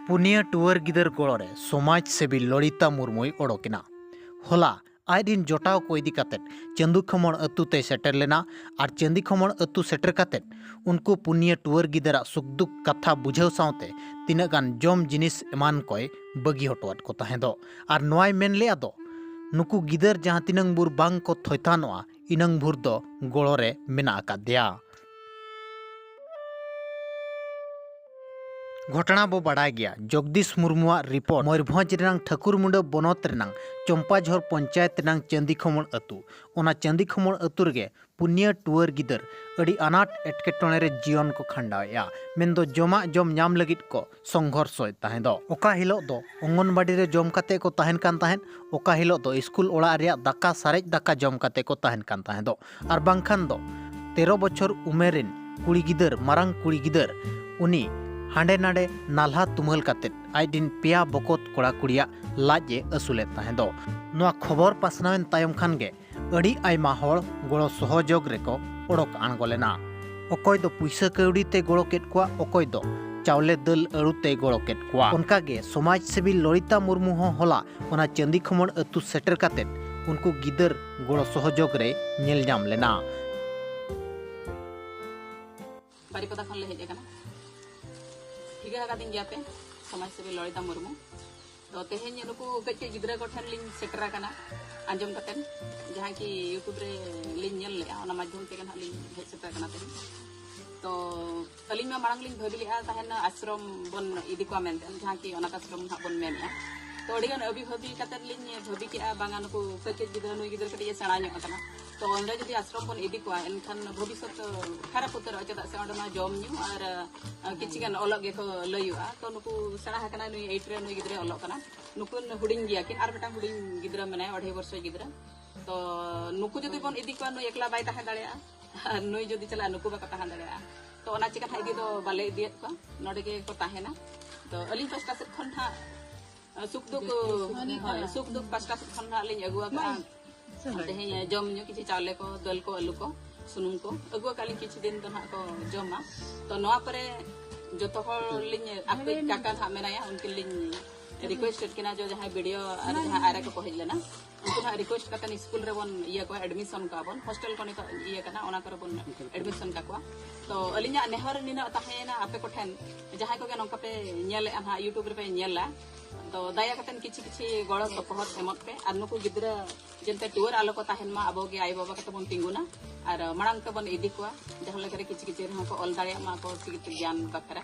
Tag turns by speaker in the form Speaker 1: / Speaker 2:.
Speaker 1: Punia tour गिदर गोड़े समाज सेवी ललिता मुर्मुई ओडोकिना होला आयदिन जोटाव को इदी कातेत चंदू खमण अतु ते सेटर लेना और चंदी खमण अतु सेटर कातेत उनको पुनिया टुअर गिदरा सुखदुख कथा बुझाव सावते तीना गान जम जिनिस एमान कोय बगी हटवात को ताहें दो और नोय मेन ले आदो नुकु गिदर जहां तिनंग बुर बांग को थयतानोआ इनंग भुर दो गोड़ोरे मेना आकादेया। घटना बो बड़ा गया जगदीश मुर्मुआ रिपोर्ट मयूरभंज रेनांग ठाकुरमुंडा बनत रेनांग चंपाझर पंचायत रेनांग चंदी खमण अतु ओना चंदी खमण अतु रेगे पुनिया टुअर गिदर अड़ी अनाट एटकेटोणे रे जीवन को खंडाया मेनदो जमा जम नाम लगित को संघर्षय ताहें दो ओका हिलो दो अंगनबाड़ी रे जम काते को ताहेन कान ताहेन ओका हिलो दो स्कूल ओड़ा रेया दाका सारेज दाका जम काते को ताहेन कान ताहें दो आर बांखान दो 13 बछर उमेरिन कुड़ी गिदर मारांग कुड़ी गिदर उनी हांडे नाडे नाल्हा तुमल कातेत आइदिन पेया बकत कोड़ा कुड़िया लाजे असुले ताहें दो नोआ खबर पासनावेन तायम खान गे अड़ी आयमा होड़ गोड़ो सहयोग रेको ओडोक आणगोलेना ओकय दो पुइसा कौड़ी ते गोड़ो केट कोआ ओकय दो चावले दल अड़ू ते गोड़ो केट कोआ उनका गे समाज सेवी ललिता मुर्मू हो होला ओना चंदी खमण अतु सेटर कातेत उनको गिदर गोड़ो सहयोग रे नेल जाम लेना
Speaker 2: बारीपदा खन ले हेज काना ठीक है दिन जापे समाज सेवी ललिता मुर्मू तो तेहें नुकु कच गिद्रा को ठन लिंग सेटरा काना आंजम कतेन जहां की यूट्यूब रे लिंग नेल ले ओना माध्यम ते कना लिंग हेज सेटरा काना ते तो अलिंग में मांग लिंग भबिली आ ताहेन आश्रम बन इदी को मेनतेन जहां की अनाथ आश्रम हा बन मेनिया तो अडिगन अभिभावी कतेन लिंग भबी के बांगा नुकु कच गिद्रा नुई गिद्रा कटे सेणा ᱧᱚᱜ काना तो अंदर जदि आश्रम बन इदी को एनखान भविष्यत खराब उतर चदा से अंडमा जम न्यू और किछि गान अलग गेको लयुआ तो नुकु सेणा हकना नुई 8 रे नुई गिद्रा अलग काना नुकुन हुडिंग गिया किन आर बेटा हुडिंग गिद्रा मने 2.5 वर्ष गिद्रा तो नुकु जदि बन इदी को नुई एकला बाय ताहे दाड़िया नुई जदि चला नुकु बा ताहे दाड़िया तो ओना चिका इदी दो बाले इदियत को नोडे के को ताहेना तो अली पास्टा से खन हा सुख दुख पास्टा से खन हा लिंग अगुआ का तेहें जम न्यू किछि चावले को दल को आलू को सुनुम को अगुआ काली किछि दिन तो ना को जमा तो नोआ परे जतो हर लिंग आपे काका था मेनाया उनके लिंग रिक्वेस्ट किना जो जहां वीडियो और जहां आरे को कहले ना उनको ना रिक्वेस्ट कतन स्कूल रे बन ये को एडमिशन का बन हॉस्टल को ये कना ओना कर बन एडमिशन का को तो अलिnya नेहर निना ताहेना आपे को ठेन जहां को के नोका पे नेले हा यूट्यूब रे पे नेला तो दया कतन किछि किछि गड़ सपोहत एमत पे आर नुकु गिद्रा जेनते टूर आलो को ताहेन मा अबो गे आई बाबा कते बन तिंगुना और मांग के बन इदी को जहां लगे किछि किछि को ऑल दाड़िया मा को ज्ञान बखरा